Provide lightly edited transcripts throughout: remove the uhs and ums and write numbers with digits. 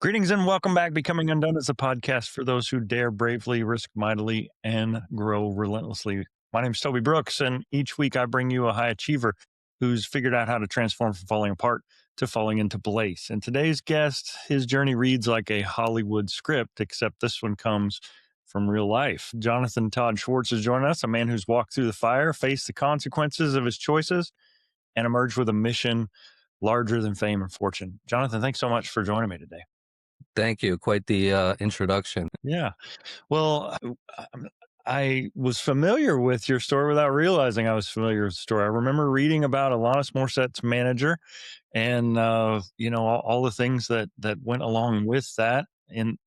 Greetings and welcome back. Becoming Undone is a podcast for those who dare bravely, risk mightily, and grow relentlessly. My name is Toby Brooks, and each week I bring you a high achiever who's figured out how to transform from falling apart to falling into place. And today's guest, his journey reads like a Hollywood script, except this one comes from real life. Jonathan Schwartz is joining us, a man who's walked through the fire, faced the consequences of his choices, and emerged with a mission larger than fame and fortune. Jonathan, thanks so much for joining me today. Thank you. Quite the introduction. Yeah. Well, I was familiar with your story without realizing I was familiar with the story. I remember reading about Alanis Morissette's manager and, all the things that went along with that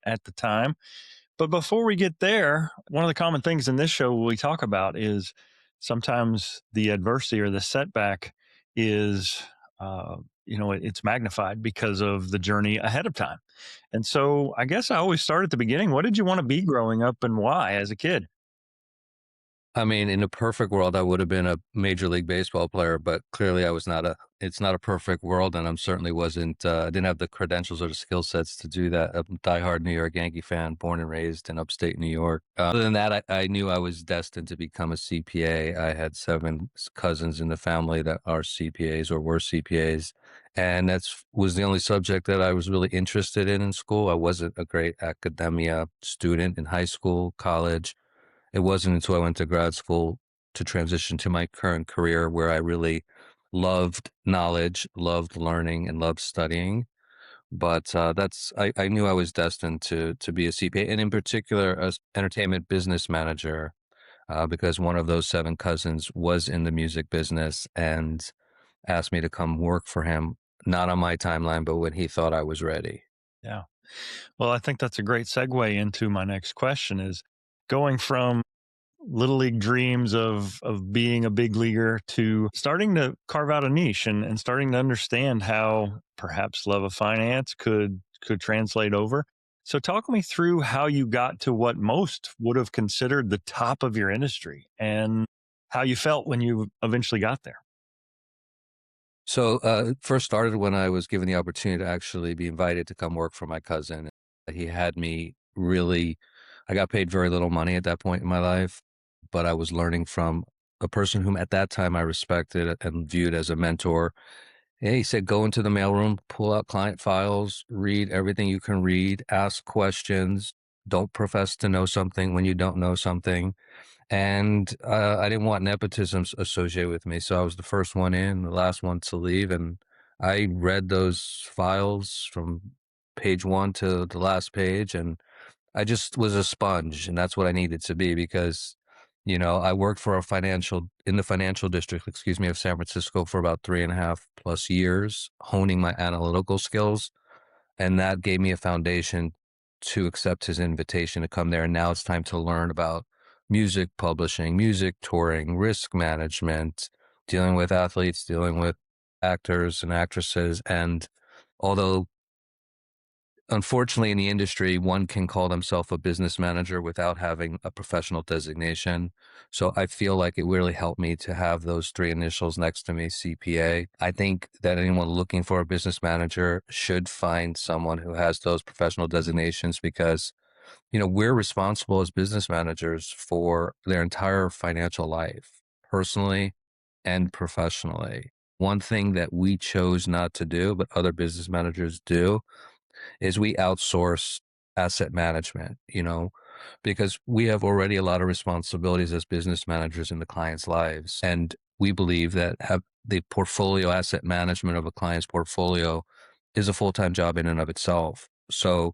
at the time. But before we get there, one of the common things in this show we talk about is sometimes the adversity or the setback is, it's magnified because of the journey ahead of time. And so I guess I always start at the beginning. What did you want to be growing up and why as a kid? I mean, in a perfect world, I would have been a major league baseball player, but clearly I was not it's not a perfect world. And I'm certainly wasn't, I didn't have the credentials or the skill sets to do that. I'm a diehard New York Yankee fan, born and raised in upstate New York. Other than that, I knew I was destined to become a CPA. I had seven cousins in the family that are CPAs or were CPAs. And was the only subject that I was really interested in school. I wasn't a great academia student in high school, college. It wasn't until I went to grad school to transition to my current career where I really loved knowledge, loved learning, and loved studying. But I knew I was destined to be a CPA, and in particular, as entertainment business manager, because one of those seven cousins was in the music business and asked me to come work for him, not on my timeline, but when he thought I was ready. Yeah. Well, I think that's a great segue into my next question is going from little league dreams of being a big leaguer to starting to carve out a niche and starting to understand how perhaps love of finance could translate over. So talk me through how you got to what most would have considered the top of your industry and how you felt when you eventually got there. So first started when I was given the opportunity to actually be invited to come work for my cousin. He had me really, I got paid very little money at that point in my life, but I was learning from a person whom at that time I respected and viewed as a mentor. Yeah, he said, go into the mailroom, pull out client files, read everything you can read, ask questions, don't profess to know something when you don't know something. And I didn't want nepotism associated with me. So I was the first one in, the last one to leave. And I read those files from page one to the last page. And I just was a sponge. And that's what I needed to be because, I worked for in the financial district, of San Francisco for about 3.5+ years, honing my analytical skills. And that gave me a foundation to accept his invitation to come there. And now it's time to learn about music publishing, music touring, risk management, dealing with athletes, dealing with actors and actresses. And although unfortunately in the industry, one can call themselves a business manager without having a professional designation. So I feel like it really helped me to have those three initials next to me, CPA. I think that anyone looking for a business manager should find someone who has those professional designations because we're responsible as business managers for their entire financial life, personally and professionally. One thing that we chose not to do, but other business managers do, is we outsource asset management, because we have already a lot of responsibilities as business managers in the client's lives. And we believe that have the portfolio asset management of a client's portfolio is a full-time job in and of itself. So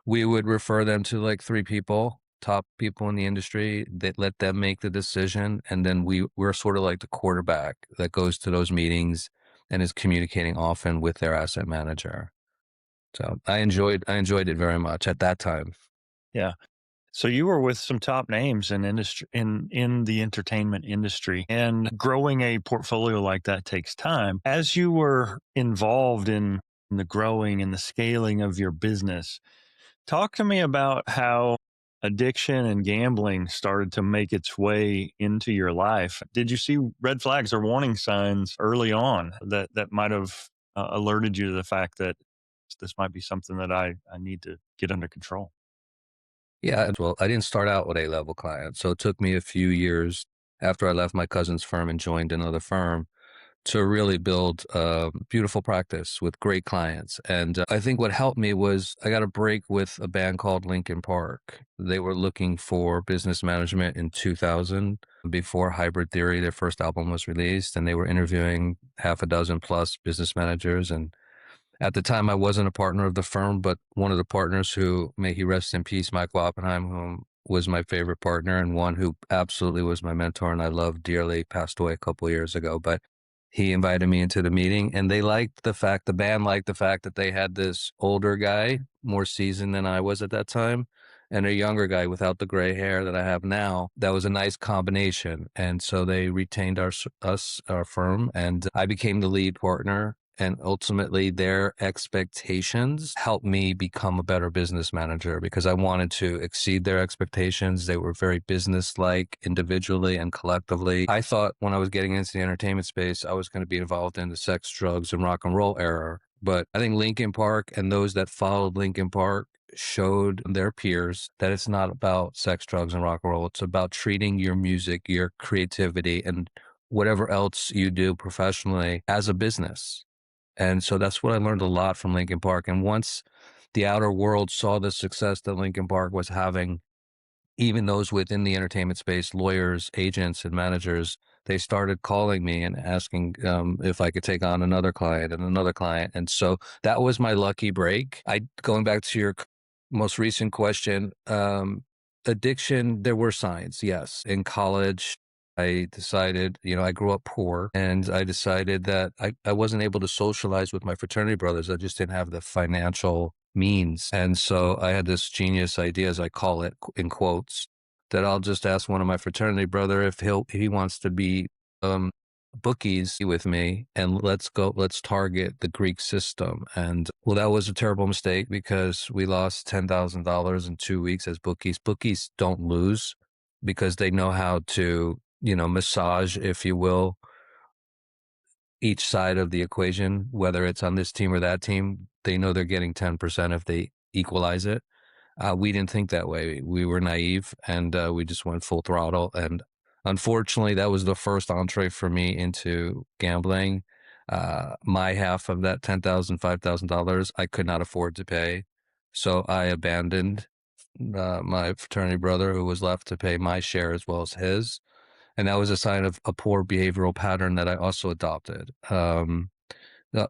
we would refer them to like three people, top people in the industry that let them make the decision. And then we're sort of like the quarterback that goes to those meetings and is communicating often with their asset manager. So I enjoyed it very much at that time. Yeah. So you were with some top names in industry in the entertainment industry, and growing a portfolio like that takes time. As you were involved in the growing and the scaling of your business, talk to me about how addiction and gambling started to make its way into your life. Did you see red flags or warning signs early on that might have alerted you to the fact that this might be something that I need to get under control. Yeah, well, I didn't start out with A-level clients, so it took me a few years after I left my cousin's firm and joined another firm to really build a beautiful practice with great clients. And I think what helped me was I got a break with a band called Linkin Park. They were looking for business management in 2000 before Hybrid Theory, their first album, was released, and they were interviewing half a dozen plus business managers. And at the time, I wasn't a partner of the firm, but one of the partners who, may he rest in peace, Mike Oppenheim, who was my favorite partner and one who absolutely was my mentor and I loved dearly, passed away a couple of years ago. But he invited me into the meeting, and the band liked the fact that they had this older guy, more seasoned than I was at that time, and a younger guy without the gray hair that I have now. That was a nice combination. And so they retained our firm, and I became the lead partner. And ultimately, their expectations helped me become a better business manager because I wanted to exceed their expectations. They were very business-like individually and collectively. I thought when I was getting into the entertainment space, I was going to be involved in the sex, drugs, and rock and roll era. But I think Linkin Park and those that followed Linkin Park showed their peers that it's not about sex, drugs, and rock and roll. It's about treating your music, your creativity, and whatever else you do professionally as a business. And so that's what I learned a lot from Linkin Park. And once the outer world saw the success that Linkin Park was having, even those within the entertainment space, lawyers, agents, and managers, they started calling me and asking if I could take on another client and another client. And so that was my lucky break. Going back to your most recent question, addiction, there were signs, yes. In college, I decided, I grew up poor and I decided that I wasn't able to socialize with my fraternity brothers. I just didn't have the financial means. And so I had this genius idea, as I call it, in quotes, that I'll just ask one of my fraternity brother if he wants to be bookies with me, and let's target the Greek system. And well, that was a terrible mistake because we lost $10,000 in 2 weeks as bookies. Bookies don't lose because they know how to, massage, if you will, each side of the equation, whether it's on this team or that team. They know they're getting 10% if they equalize it. We didn't think that way. We were naive and we just went full throttle. And unfortunately, that was the first entree for me into gambling. My half of that $10,000, $5,000, I could not afford to pay. So I abandoned my fraternity brother who was left to pay my share as well as his. And that was a sign of a poor behavioral pattern that I also adopted. All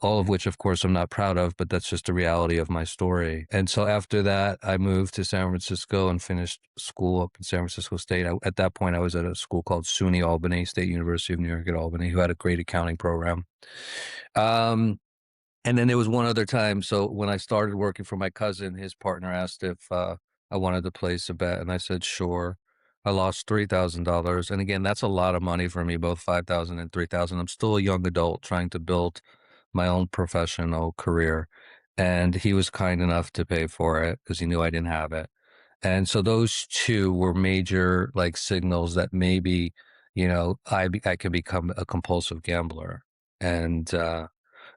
of which, of course, I'm not proud of, but that's just the reality of my story. And so after that, I moved to San Francisco and finished school up in San Francisco State. At that point, I was at a school called SUNY Albany, State University of New York at Albany, who had a great accounting program. And then there was one other time. So when I started working for my cousin, his partner asked if I wanted to place a bet, and I said, sure. I lost $3,000. And again, that's a lot of money for me, both 5,000 and 3,000. I'm still a young adult trying to build my own professional career. And he was kind enough to pay for it because he knew I didn't have it. And so those two were major signals that maybe, I could become a compulsive gambler. And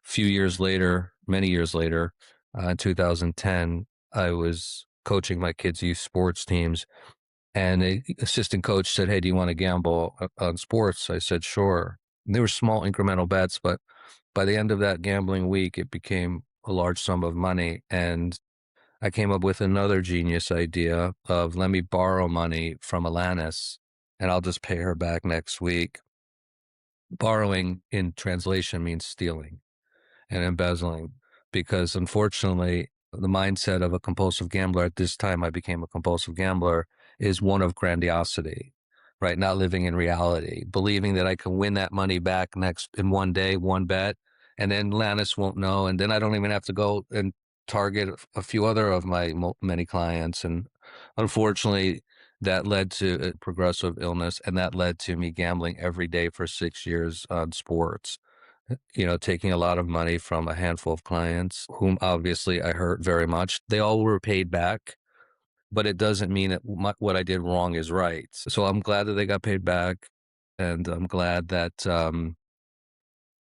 few years later, many years later, in 2010, I was coaching my kids' youth sports teams. And the assistant coach said, hey, do you want to gamble on sports? I said, sure. And they were small incremental bets, but by the end of that gambling week, it became a large sum of money. And I came up with another genius idea of let me borrow money from Alanis and I'll just pay her back next week. Borrowing in translation means stealing and embezzling, because unfortunately, the mindset of a compulsive gambler at this time, I became a compulsive gambler, is one of grandiosity, right? Not living in reality, believing that I can win that money back next in one day, one bet, and then Lannis won't know. And then I don't even have to go and target a few other of my many clients. And unfortunately, that led to a progressive illness, and that led to me gambling every day for 6 years on sports, taking a lot of money from a handful of clients whom obviously I hurt very much. They all were paid back, but it doesn't mean that what I did wrong is right. So I'm glad that they got paid back. And I'm glad that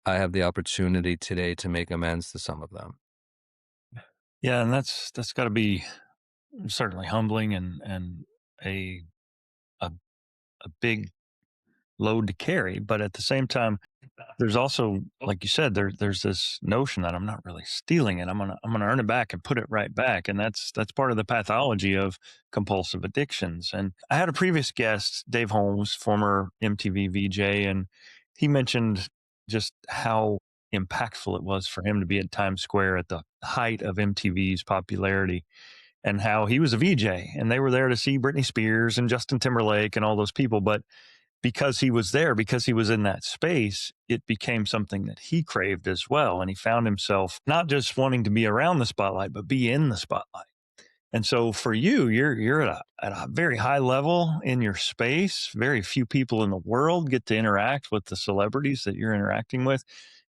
I have the opportunity today to make amends to some of them. Yeah, and that's got to be certainly humbling and a a a big load to carry. But at the same time, there's also, like you said, there's this notion that I'm not really stealing it. I'm gonna earn it back and put it right back, and that's part of the pathology of compulsive addictions. And I had a previous guest, Dave Holmes, former MTV VJ, and he mentioned just how impactful it was for him to be at Times Square at the height of MTV's popularity, and how he was a VJ and they were there to see Britney Spears and Justin Timberlake and all those people. But because he was there, because he was in that space, it became something that he craved as well. And he found himself not just wanting to be around the spotlight, but be in the spotlight. And so for you, you're at a very high level in your space. Very few people in the world get to interact with the celebrities that you're interacting with.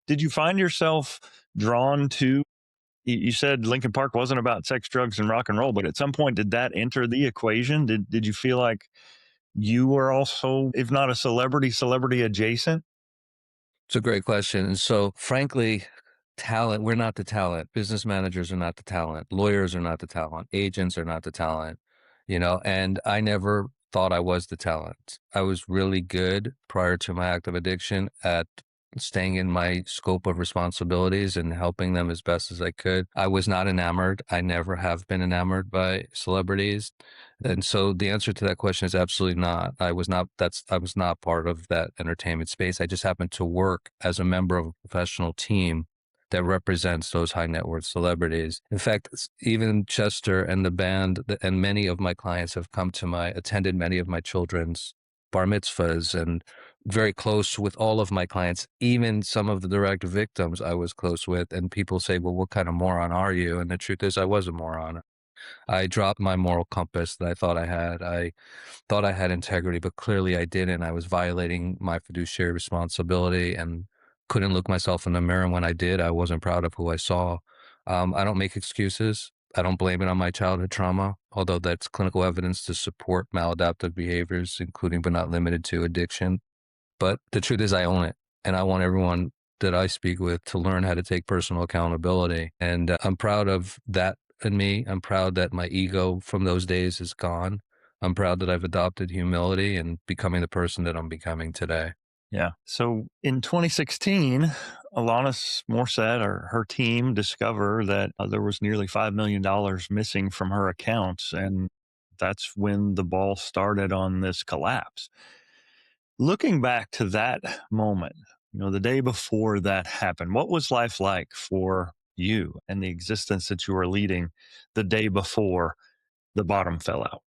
Did you find yourself drawn to, you said Lincoln Park wasn't about sex, drugs, and rock and roll, but at some point, did that enter the equation? Did you feel like you were also, if not a celebrity, celebrity adjacent? It's a great question. And so, frankly, talent, we're not the talent. Business managers are not the talent. Lawyers are not the talent. Agents are not the talent, and I never thought I was the talent. I was really good prior to my active addiction at staying in my scope of responsibilities and helping them as best as I could. I was not enamored. I never have been enamored by celebrities. And so the answer to that question is absolutely not. I was not part of that entertainment space. I just happened to work as a member of a professional team that represents those high net worth celebrities. In fact, even Chester and the band and many of my clients have attended many of my children's bar mitzvahs, and very close with all of my clients, even some of the direct victims I was close with. And people say, well, what kind of moron are you? And the truth is I was a moron. I dropped my moral compass that I thought I had. I thought I had integrity, but clearly I didn't. I was violating my fiduciary responsibility and couldn't look myself in the mirror. And when I did, I wasn't proud of who I saw. I don't make excuses. I don't blame it on my childhood trauma, although that's clinical evidence to support maladaptive behaviors, including but not limited to addiction. But the truth is I own it. And I want everyone that I speak with to learn how to take personal accountability. And I'm proud of that in me. I'm proud that my ego from those days is gone. I'm proud that I've adopted humility and becoming the person that I'm becoming today. Yeah. So in 2016, Alanis Morissette or her team discover that there was nearly $5 million missing from her accounts. And that's when the ball started on this collapse. Looking back to that moment, the day before that happened, what was life like for you and the existence that you were leading the day before the bottom fell out?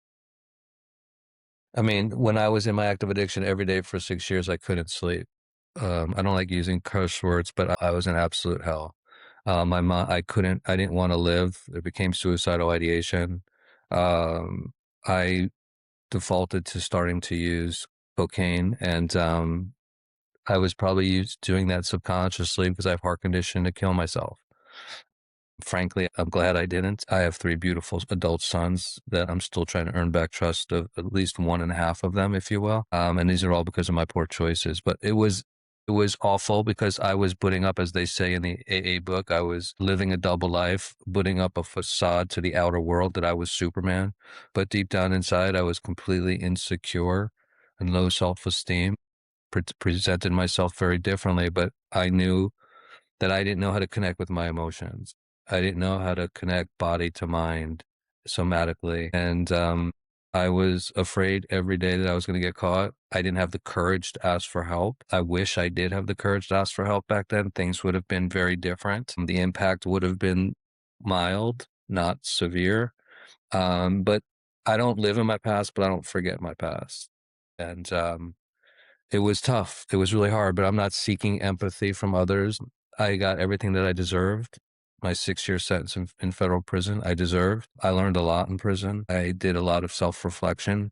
I mean, when I was in my active addiction every day for 6 years, I couldn't sleep. I don't like using curse words, but I was in absolute hell. I didn't want to live. It became suicidal ideation. Um, I defaulted to starting to use cocaine, and I was probably doing that subconsciously because I have heart condition to kill myself. Frankly, I'm glad I didn't. I have 3 beautiful adult sons that I'm still trying to earn back trust of at least one and a half of them, if you will. And these are all because of my poor choices. But it was awful because I was putting up, as they say in the AA book, I was living a double life, putting up a facade to the outer world that I was Superman. But deep down inside, I was completely insecure and low self-esteem, presented myself very differently, but I knew that I didn't know how to connect with my emotions. I didn't know how to connect body to mind somatically. And I was afraid every day that I was going to get caught. I didn't have the courage to ask for help. I wish I did have the courage to ask for help back then. Things would have been very different. The impact would have been mild, not severe. But I don't live in my past, but I don't forget my past. And it was tough. It was really hard, but I'm not seeking empathy from others. I got everything that I deserved. My 6 year sentence in federal prison, I deserved. I learned a lot in prison. I did a lot of self-reflection.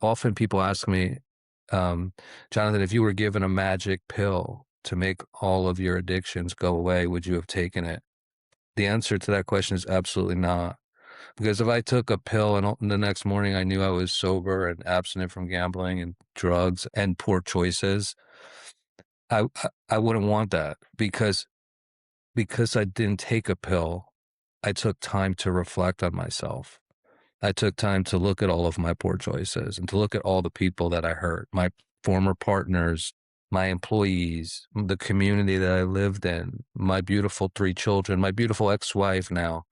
Often people ask me, Jonathan, if you were given a magic pill to make all of your addictions go away, would you have taken it? The answer to that question is absolutely not. Because if I took a pill and the next morning I knew I was sober and abstinent from gambling and drugs and poor choices, I wouldn't want that because I didn't take a pill. I took time to reflect on myself. I took time to look at all of my poor choices and to look at all the people that I hurt, my former partners, my employees, the community that I lived in, my beautiful 3 children, my beautiful ex-wife now,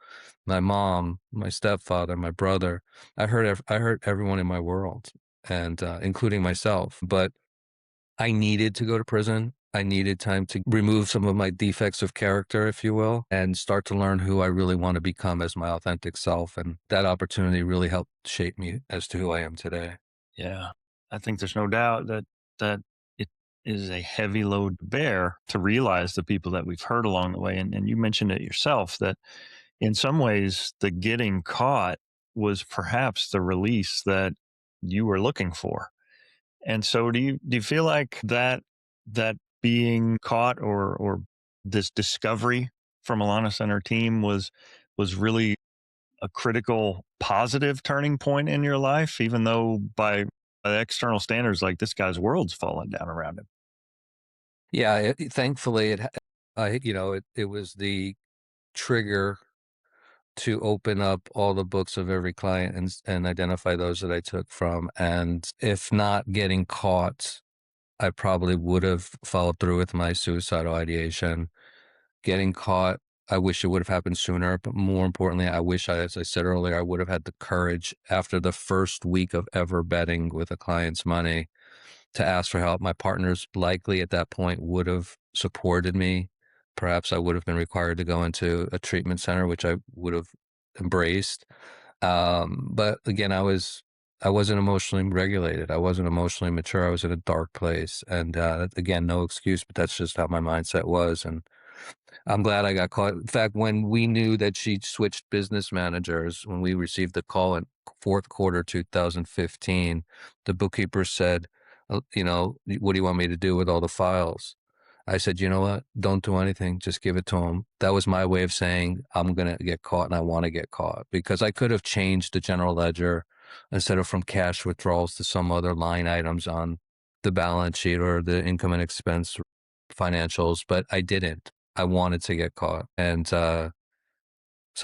my mom, my stepfather, my brother. I hurt everyone in my world, and including myself. But I needed to go to prison. I needed time to remove some of my defects of character, if you will, and start to learn who I really want to become as my authentic self. And that opportunity really helped shape me as to who I am today. Yeah. I think there's no doubt that it is a heavy load to bear to realize the people that we've hurt along the way. And you mentioned it yourself that in some ways the getting caught was perhaps the release that you were looking for. And so do you feel like that being caught or this discovery from Alanis and her team was really a critical positive turning point in your life, even though by external standards, like this guy's world's falling down around him? Yeah, thankfully, it was the trigger to open up all the books of every client and identify those that I took from. And if not getting caught, I probably would have followed through with my suicidal ideation. Getting caught, I wish it would have happened sooner, but more importantly, I wish as I said earlier, I would have had the courage after the first week of ever betting with a client's money to ask for help. My partners likely at that point would have supported me. Perhaps I would have been required to go into a treatment center, which I would have embraced. But again, I wasn't emotionally regulated. I wasn't emotionally mature. I was in a dark place. And again, no excuse, but that's just how my mindset was. And I'm glad I got caught. In fact, when we knew that she switched business managers, when we received the call in fourth quarter 2015, the bookkeeper said, what do you want me to do with all the files? I said, you know what? Don't do anything. Just give it to him. That was my way of saying I'm going to get caught and I want to get caught, because I could have changed the general ledger instead of from cash withdrawals to some other line items on the balance sheet or the income and expense financials, but I didn't. I wanted to get caught. And so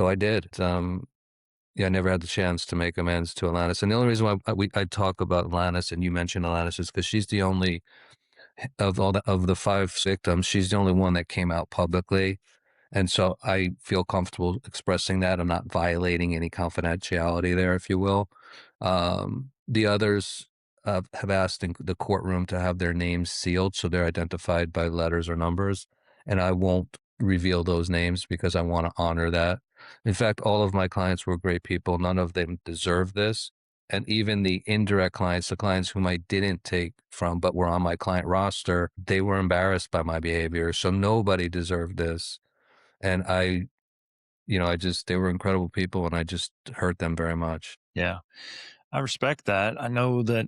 I did. Yeah, I never had the chance to make amends to Alanis. And the only reason why I talk about Alanis and you mentioned Alanis is because she's the only of the 5 victims, she's the only one that came out publicly. And so I feel comfortable expressing that. I'm not violating any confidentiality there, if you will. The others have asked in the courtroom to have their names sealed so they're identified by letters or numbers. And I won't reveal those names because I want to honor that. In fact, all of my clients were great people. None of them deserve this. And even the indirect clients, the clients whom I didn't take from but were on my client roster, they were embarrassed by my behavior. So nobody deserved this. And they were incredible people and I just hurt them very much. Yeah. I respect that. I know that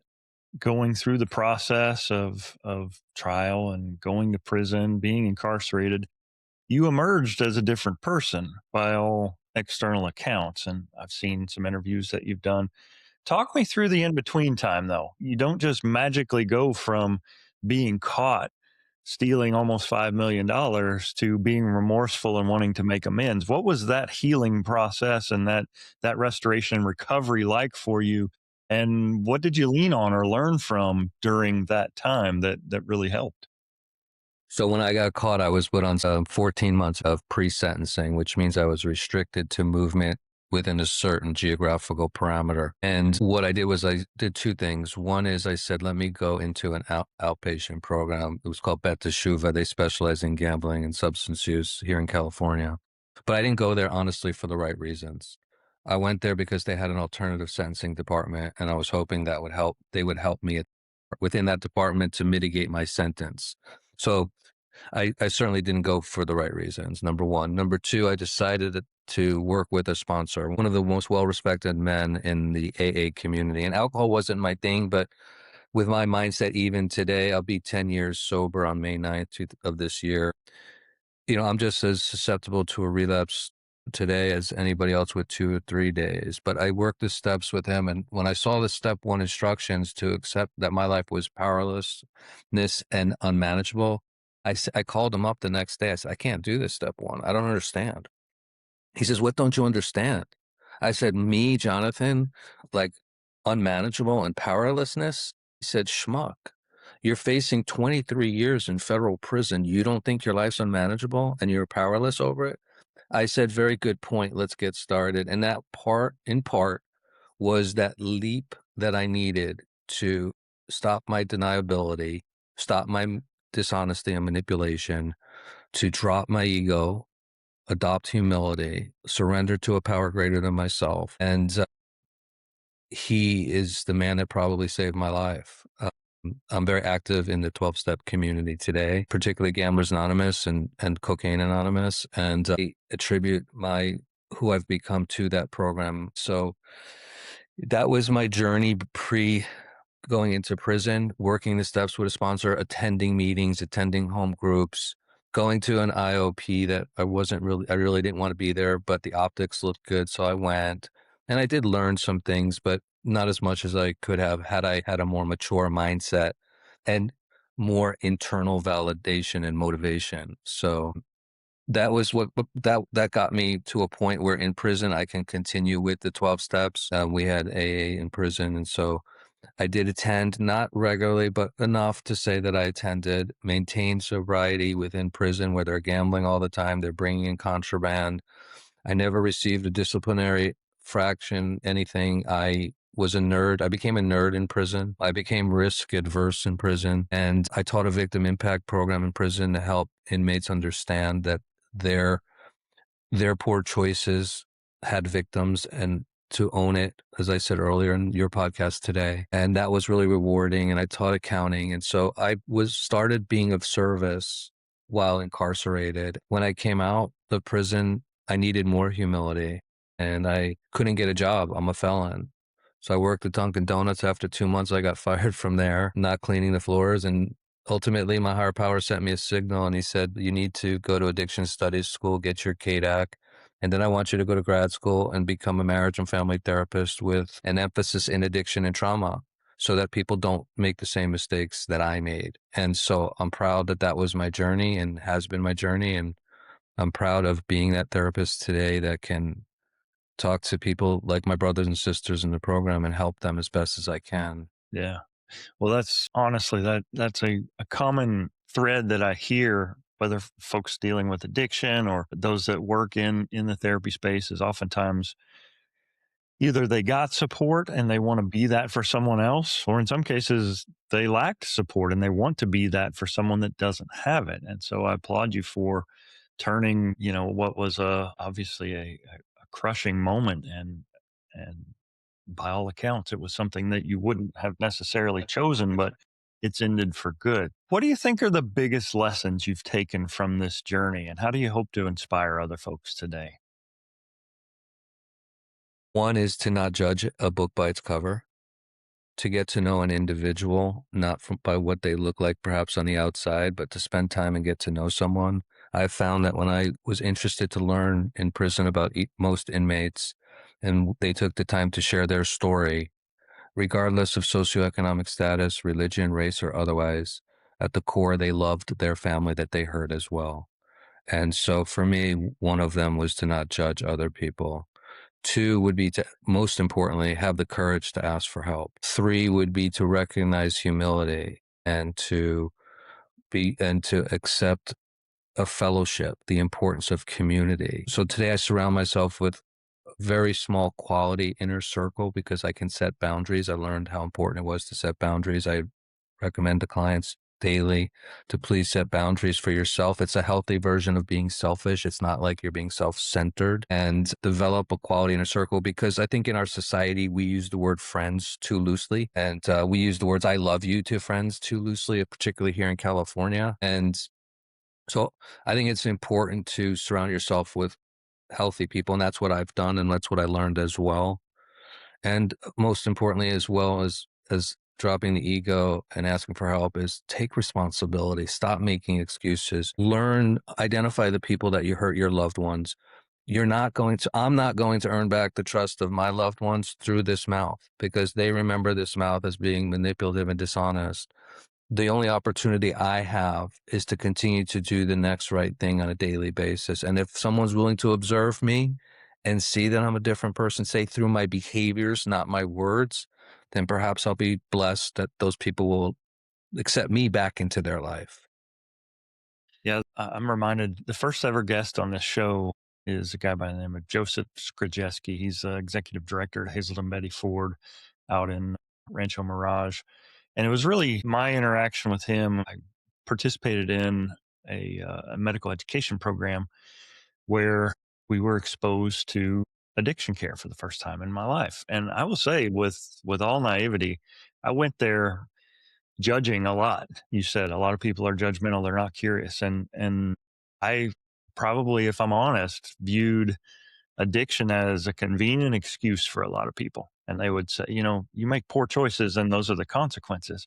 going through the process of trial and going to prison, being incarcerated, you emerged as a different person by all external accounts. And I've seen some interviews that you've done. Talk me through the in between time, though. You don't just magically go from being caught stealing almost $5 million to being remorseful and wanting to make amends. What was that healing process and that restoration and recovery like for you? And what did you lean on or learn from during that time that really helped? So when I got caught, I was put on 14 months of pre-sentencing, which means I was restricted to movement within a certain geographical parameter. And what I did was I did 2 things. One is I said, let me go into an outpatient program. It was called Bet Teshuva. They specialize in gambling and substance use here in California. But I didn't go there, honestly, for the right reasons. I went there because they had an alternative sentencing department, and I was hoping that would help. They would help me within that department to mitigate my sentence. So I certainly didn't go for the right reasons, number one. Number two, I decided to work with a sponsor, one of the most well-respected men in the AA community. And alcohol wasn't my thing, but with my mindset, even today, I'll be 10 years sober on May 9th of this year. I'm just as susceptible to a relapse today as anybody else with 2 or 3 days. But I worked the steps with him. And when I saw the step one instructions to accept that my life was powerlessness and unmanageable, I called him up the next day. I said, I can't do this step one. I don't understand. He says, "What don't you understand?" I said, "Me, Jonathan, like unmanageable and powerlessness?" He said, "Schmuck, you're facing 23 years in federal prison. You don't think your life's unmanageable and you're powerless over it?" I said, "Very good point. Let's get started." And that in part, was that leap that I needed to stop my deniability, stop my dishonesty and manipulation, to drop my ego, adopt humility, surrender to a power greater than myself. And he is the man that probably saved my life. I'm very active in the 12-step community today, particularly Gamblers Anonymous and Cocaine Anonymous, and I attribute who I've become to that program. So that was my journey pre going into prison, working the steps with a sponsor, attending meetings, attending home groups, going to an IOP that I really didn't want to be there, but the optics looked good. So I went, and I did learn some things, but not as much as I could have had I had a more mature mindset and more internal validation and motivation. So that was that got me to a point where in prison I can continue with the 12 steps. We had AA in prison, and so I did attend, not regularly, but enough to say that I attended, maintained sobriety within prison where they're gambling all the time. They're bringing in contraband. I never received a disciplinary fraction, anything. I was a nerd. I became a nerd in prison. I became risk adverse in prison. And I taught a victim impact program in prison to help inmates understand that their poor choices had victims and to own it, as I said earlier in your podcast today. And that was really rewarding. And I taught accounting. And so I started being of service while incarcerated. When I came out of prison, I needed more humility and I couldn't get a job. I'm a felon. So I worked at Dunkin' Donuts. After 2 months, I got fired from there, not cleaning the floors. And ultimately, my higher power sent me a signal and he said, "You need to go to addiction studies school, get your KDAC. And then I want you to go to grad school and become a marriage and family therapist with an emphasis in addiction and trauma so that people don't make the same mistakes that I made." And so I'm proud that that was my journey and has been my journey. And I'm proud of being that therapist today that can talk to people like my brothers and sisters in the program and help them as best as I can. Yeah. Well, that's honestly, that's a common thread that I hear, whether folks dealing with addiction or those that work in the therapy space, is oftentimes either they got support and they want to be that for someone else, or in some cases they lacked support and they want to be that for someone that doesn't have it. And so I applaud you for turning, what was obviously a crushing moment, and by all accounts, it was something that you wouldn't have necessarily chosen, but it's ended for good. What do you think are the biggest lessons you've taken from this journey, and how do you hope to inspire other folks today? One is to not judge a book by its cover, to get to know an individual, not by what they look like perhaps on the outside, but to spend time and get to know someone. I found that when I was interested to learn in prison about most inmates, and they took the time to share their story, regardless of socioeconomic status, religion, race, or otherwise, at the core, they loved their family that they hurt as well. And so for me, one of them was to not judge other people. Two would be to, most importantly, have the courage to ask for help. Three would be to recognize humility and to accept a fellowship, the importance of community. So today I surround myself with a very small quality inner circle because I can set boundaries. I learned how important it was to set boundaries. I recommend to clients daily to please set boundaries for yourself. It's a healthy version of being selfish. It's not like you're being self-centered, and develop a quality inner circle, because I think in our society, we use the word friends too loosely, and we use the words "I love you" to friends too loosely, particularly here in California. And so I think it's important to surround yourself with healthy people. And that's what I've done. And that's what I learned as well. And most importantly, as well as dropping the ego and asking for help, is take responsibility. Stop making excuses. Learn, identify the people that you hurt, your loved ones. I'm not going to earn back the trust of my loved ones through this mouth, because they remember this mouth as being manipulative and dishonest. The only opportunity I have is to continue to do the next right thing on a daily basis. And if someone's willing to observe me and see that I'm a different person, say through my behaviors, not my words, then perhaps I'll be blessed that those people will accept me back into their life. Yeah, I'm reminded the first ever guest on this show is a guy by the name of Joseph Skrzyjewski. He's executive director at Hazelden Betty Ford out in Rancho Mirage. And it was really my interaction with him. I participated in a medical education program where we were exposed to addiction care for the first time in my life. And I will say, with all naivety, I went there judging a lot. You said a lot of people are judgmental; they're not curious, and I probably, if I'm honest, viewed addiction as a convenient excuse for a lot of people. And they would say, you make poor choices, and those are the consequences.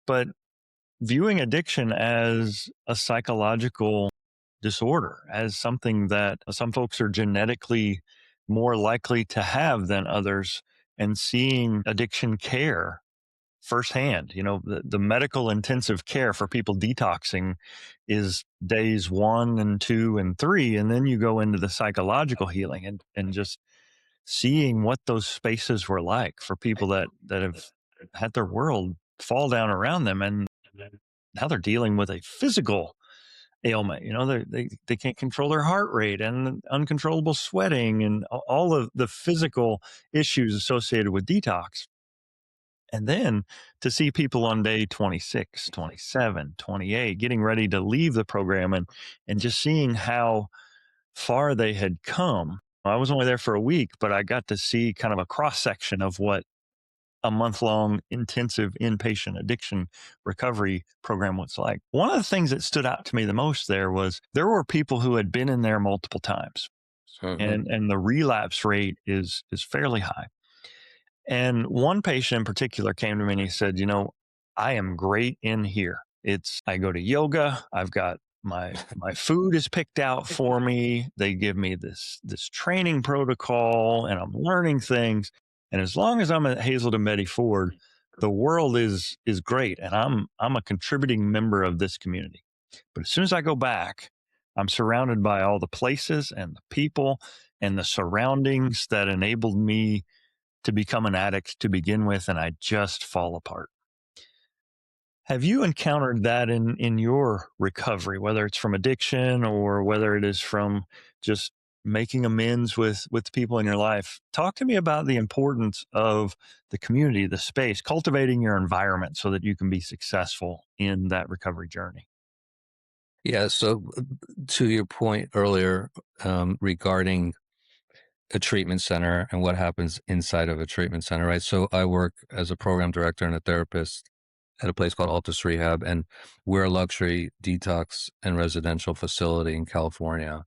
But viewing addiction as a psychological disorder, as something that some folks are genetically more likely to have than others, and seeing addiction care firsthand. The medical intensive care for people detoxing is days 1 and 2 and 3. And then you go into the psychological healing and just seeing what those spaces were like for people that have had their world fall down around them. And now they're dealing with a physical ailment. They can't control their heart rate and uncontrollable sweating and all of the physical issues associated with detox. And then to see people on day 26, 27, 28 getting ready to leave the program and just seeing how far they had come. I was only there for a week, but I got to see kind of a cross section of what a month-long intensive inpatient addiction recovery program was like. One of the things that stood out to me the most there were people who had been in there multiple times, and the relapse rate is fairly high. And one patient in particular came to me and he said, I am great in here. I go to yoga. I've got my food is picked out for me. They give me this training protocol and I'm learning things. And as long as I'm at Hazelden Betty Ford, the world is great. And I'm a contributing member of this community. But as soon as I go back, I'm surrounded by all the places and the people and the surroundings that enabled me to become an addict to begin with, and I just fall apart. Have you encountered that in your recovery, whether it's from addiction or whether it is from just making amends with people in your life? Talk to me about the importance of the community, the space, cultivating your environment so that you can be successful in that recovery journey. Yeah. So to your point earlier, regarding a treatment center and what happens inside of a treatment center, right? So I work as a program director and a therapist at a place called Altus Rehab, and we're a luxury detox and residential facility in California.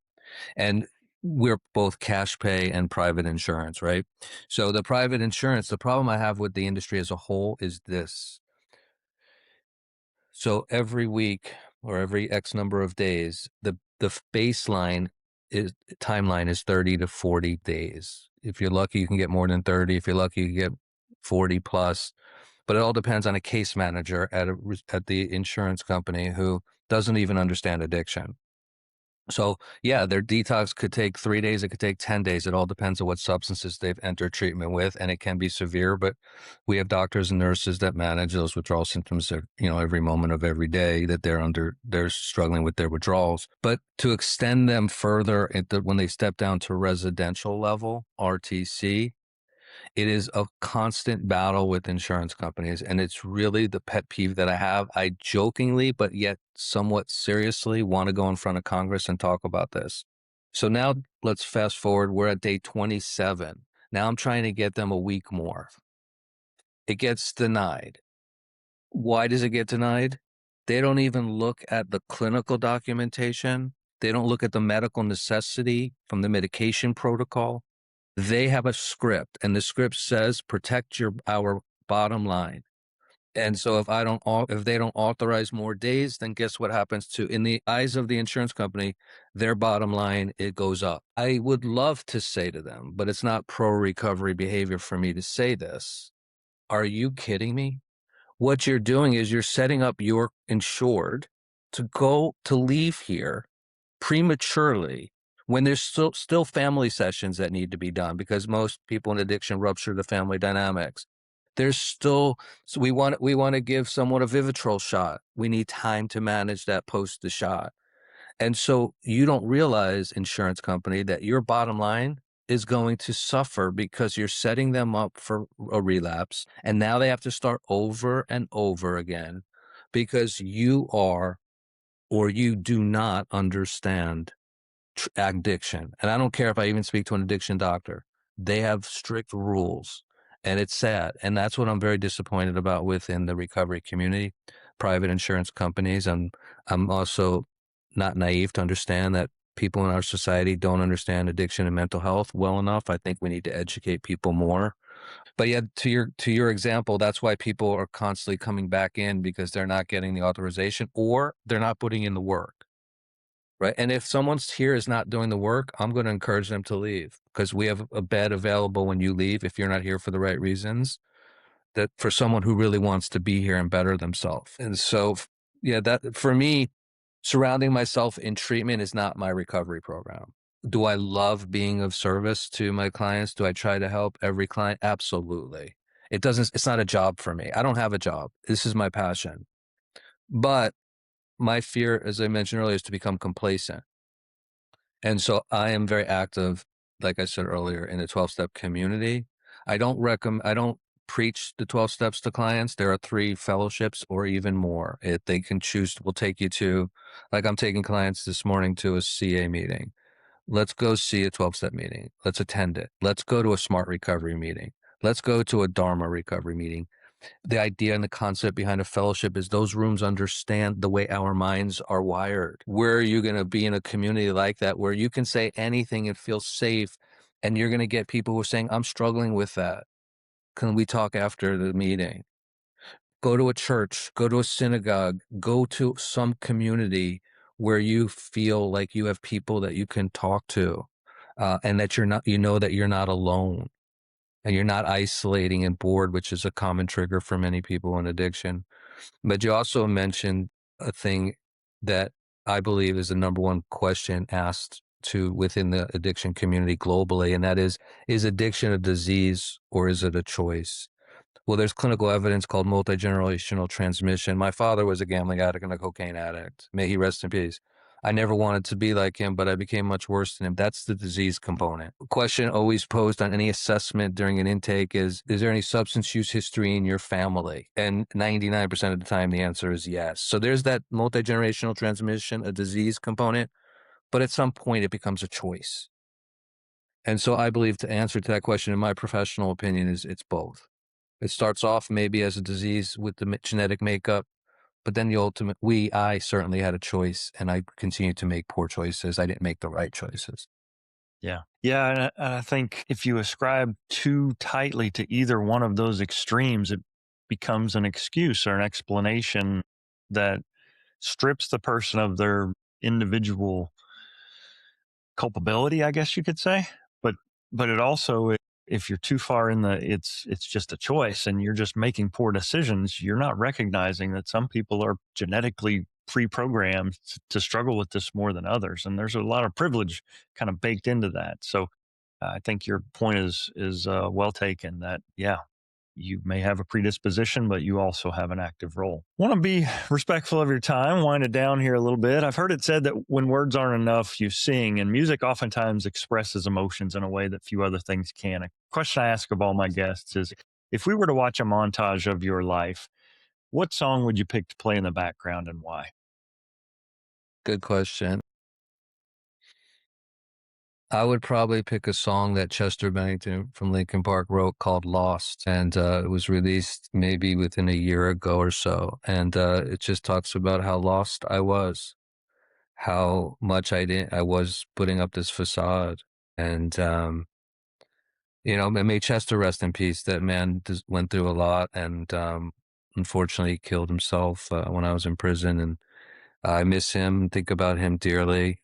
And we're both cash pay and private insurance, right? So the private insurance, the problem I have with the industry as a whole is this. So every week or every X number of days, the baseline is timeline is 30 to 40 days. If you're lucky, you can get more than 30. If you're lucky, you get 40 plus. But it all depends on a case manager at the insurance company who doesn't even understand addiction. So yeah, their detox could take 3 days. It could take 10 days. It all depends on what substances they've entered treatment with. And it can be severe, but we have doctors and nurses that manage those withdrawal symptoms, every moment of every day that they're struggling with their withdrawals. But to extend them further when they step down to residential level, RTC, it is a constant battle with insurance companies, and it's really the pet peeve that I have. I jokingly, but yet somewhat seriously, want to go in front of Congress and talk about this. So now let's fast forward. We're at day 27. Now I'm trying to get them a week more. It gets denied. Why does it get denied? They don't even look at the clinical documentation. They don't look at the medical necessity from the medication protocol. They have a script, and the script says protect our bottom line. And so if they don't authorize more days, then guess what happens in the eyes of the insurance company, their bottom line, it goes up. I would love to say to them, but it's not pro recovery behavior for me to say this. Are you kidding me? what you're doing is you're setting up your insured to leave here prematurely when there's still family sessions that need to be done, because most people in addiction rupture the family dynamics. There's still, so we want to give someone a Vivitrol shot. We need time to manage that post the shot. And so you don't realize, insurance company, that your bottom line is going to suffer because you're setting them up for a relapse. And now they have to start over and over again because you are, or you do not understand addiction. And I don't care if I even speak to an addiction doctor. They have strict rules, and it's sad. And that's what I'm very disappointed about within the recovery community, private insurance companies. And I'm also not naive to understand that people in our society don't understand addiction and mental health well enough. I think we need to educate people more. But yeah, to your example, that's why people are constantly coming back in, because they're not getting the authorization or they're not putting in the work. Right. And if someone's here is not doing the work, I'm going to encourage them to leave, because we have a bed available when you leave, if you're not here for the right reasons, that for someone who really wants to be here and better themselves. And so, yeah, that for me, surrounding myself in treatment is not my recovery program. Do I love being of service to my clients? Do I try to help every client? Absolutely. It's not a job for me. I don't have a job. This is my passion. But my fear, as I mentioned earlier, is to become complacent. And so I am very active, like I said earlier, in the 12-step community. I don't preach the 12 steps to clients. There are 3 fellowships or even more. They can choose, we'll take you to, like I'm taking clients this morning to a CA meeting. Let's go see a 12-step meeting. Let's attend it. Let's go to a SMART recovery meeting. Let's go to a Dharma recovery meeting. The idea and the concept behind a fellowship is those rooms understand the way our minds are wired. Where are you going to be in a community like that, where you can say anything and feel safe, and you're going to get people who are saying, I'm struggling with that. Can we talk after the meeting? Go to a church, go to a synagogue, go to some community where you feel like you have people that you can talk to, and that that you're not alone. And you're not isolating and bored, which is a common trigger for many people in addiction. But you also mentioned a thing that I believe is the number one question asked to within the addiction community globally, and that is addiction a disease or is it a choice? Well, there's clinical evidence called multi-generational transmission. My father was a gambling addict and a cocaine addict. May he rest in peace. I never wanted to be like him, but I became much worse than him. That's the disease component. A question always posed on any assessment during an intake is there any substance use history in your family? And 99% of the time, the answer is yes. So there's that multi-generational transmission, a disease component, but at some point it becomes a choice. And so I believe the answer to that question, in my professional opinion, is it's both. It starts off maybe as a disease with the genetic makeup, but then I certainly had a choice, and I continued to make poor choices. I didn't make the right choices. Yeah. Yeah. And I think if you ascribe too tightly to either one of those extremes, it becomes an excuse or an explanation that strips the person of their individual culpability, I guess you could say. But it also, if you're too far in it's just a choice and you're just making poor decisions, you're not recognizing that some people are genetically pre-programmed to struggle with this more than others, and there's a lot of privilege kind of baked into that. So I think your point is well taken. That you may have a predisposition, but you also have an active role. Want to be respectful of your time, wind it down here a little bit. I've heard it said that when words aren't enough, you sing, and music oftentimes expresses emotions in a way that few other things can. A question I ask of all my guests is, if we were to watch a montage of your life, what song would you pick to play in the background and why? Good question. I would probably pick a song that Chester Bennington from Linkin Park wrote called Lost. And it was released maybe within a year ago or so. And it just talks about how lost I was, how much I was putting up this facade. And, may Chester rest in peace. That man just went through a lot and unfortunately killed himself when I was in prison. And I miss him, think about him dearly.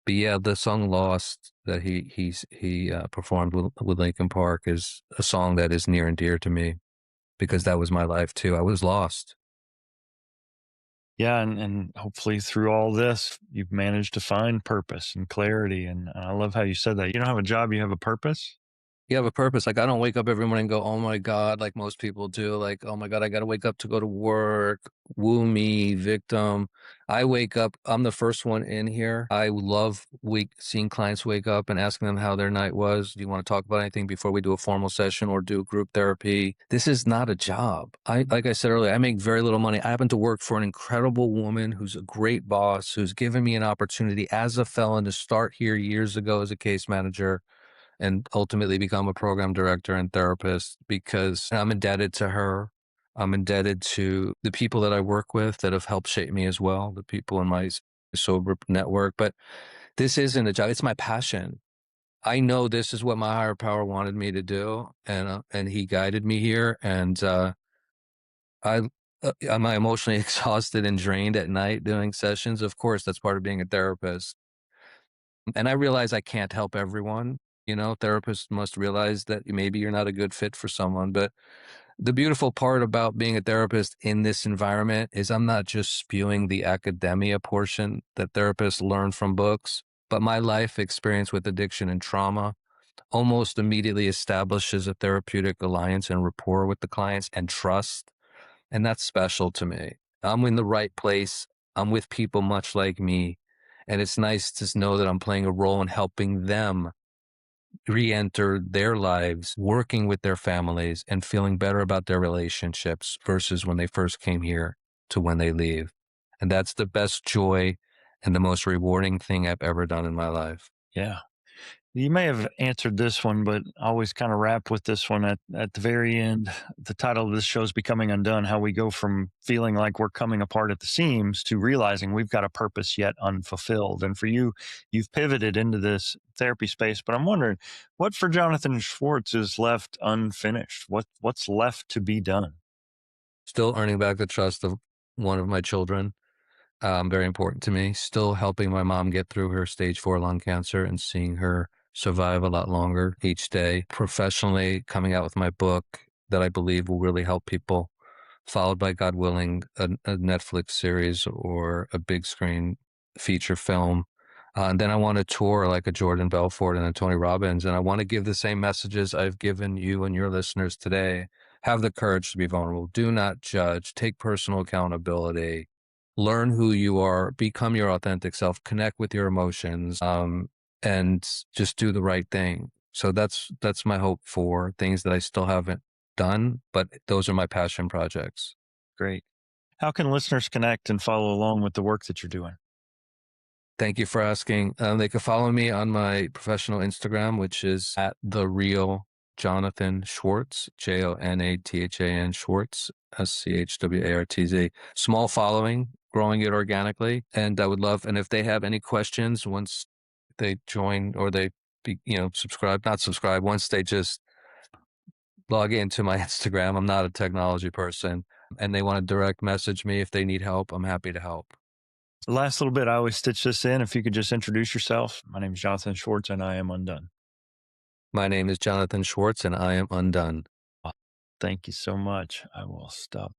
But yeah, the song "Lost" that he performed with Linkin Park is a song that is near and dear to me. because that was my life too. I was lost. Yeah, and hopefully through all this, you've managed to find purpose and clarity. And I love how you said that. You don't have a job, you have a purpose. You have a purpose. Like, I don't wake up every morning and go, oh my God, like most people do. Like, oh my God, I got to wake up to go to work, woo me, victim. I wake up, I'm the first one in here. I love seeing clients wake up and asking them how their night was. Do you want to talk about anything before we do a formal session or do group therapy? This is not a job. Like I said earlier, I make very little money. I happen to work for an incredible woman who's a great boss, who's given me an opportunity as a felon to start here years ago as a case manager and ultimately become a program director and therapist because I'm indebted to her. I'm indebted to the people that I work with that have helped shape me as well, the people in my sober network. But this isn't a job, it's my passion. I know this is what my higher power wanted me to do, and he guided me here. And I am I emotionally exhausted and drained at night doing sessions? Of course, that's part of being a therapist. And I realize I can't help everyone. You know, therapists must realize that maybe you're not a good fit for someone. But the beautiful part about being a therapist in this environment is I'm not just spewing the academia portion that therapists learn from books, but my life experience with addiction and trauma almost immediately establishes a therapeutic alliance and rapport with the clients and trust. And that's special to me. I'm in the right place. I'm with people much like me. And it's nice to know that I'm playing a role in helping them re-enter their lives, working with their families and feeling better about their relationships versus when they first came here to when they leave. And that's the best joy and the most rewarding thing I've ever done in my life. Yeah. You may have answered this one, but I always kind of wrap with this one at the very end. The title of this show is Becoming Undone, how we go from feeling like we're coming apart at the seams to realizing we've got a purpose yet unfulfilled. And for you, you've pivoted into this therapy space. But I'm wondering, what for Jonathan Schwartz is left unfinished? What's left to be done? Still earning back the trust of one of my children. Very important to me. Still helping my mom get through her stage 4 lung cancer and seeing her survive a lot longer each day. Professionally, coming out with my book that I believe will really help people, followed by, God willing, a Netflix series or a big screen feature film. And then I want to tour like a Jordan Belfort and a Tony Robbins. And I want to give the same messages I've given you and your listeners today. Have the courage to be vulnerable. Do not judge. Take personal accountability. Learn who you are. Become your authentic self. Connect with your emotions. And just do the right thing. So that's my hope for things that I still haven't done, but those are my passion projects. Great. How can listeners connect and follow along with the work that you're doing? Thank you for asking. They can follow me on my professional Instagram, which is at the real Jonathan Schwartz, JONATHAN Schwartz, SCHWARTZ. Small following, growing it organically. And I would love, and if they have any questions once they join or they, subscribe, not subscribe, once they just log into my Instagram, I'm not a technology person, and they want to direct message me if they need help, I'm happy to help. The last little bit, I always stitch this in. If you could just introduce yourself. My name is Jonathan Schwartz, and I am Undone. My name is Jonathan Schwartz, and I am Undone. Thank you so much. I will stop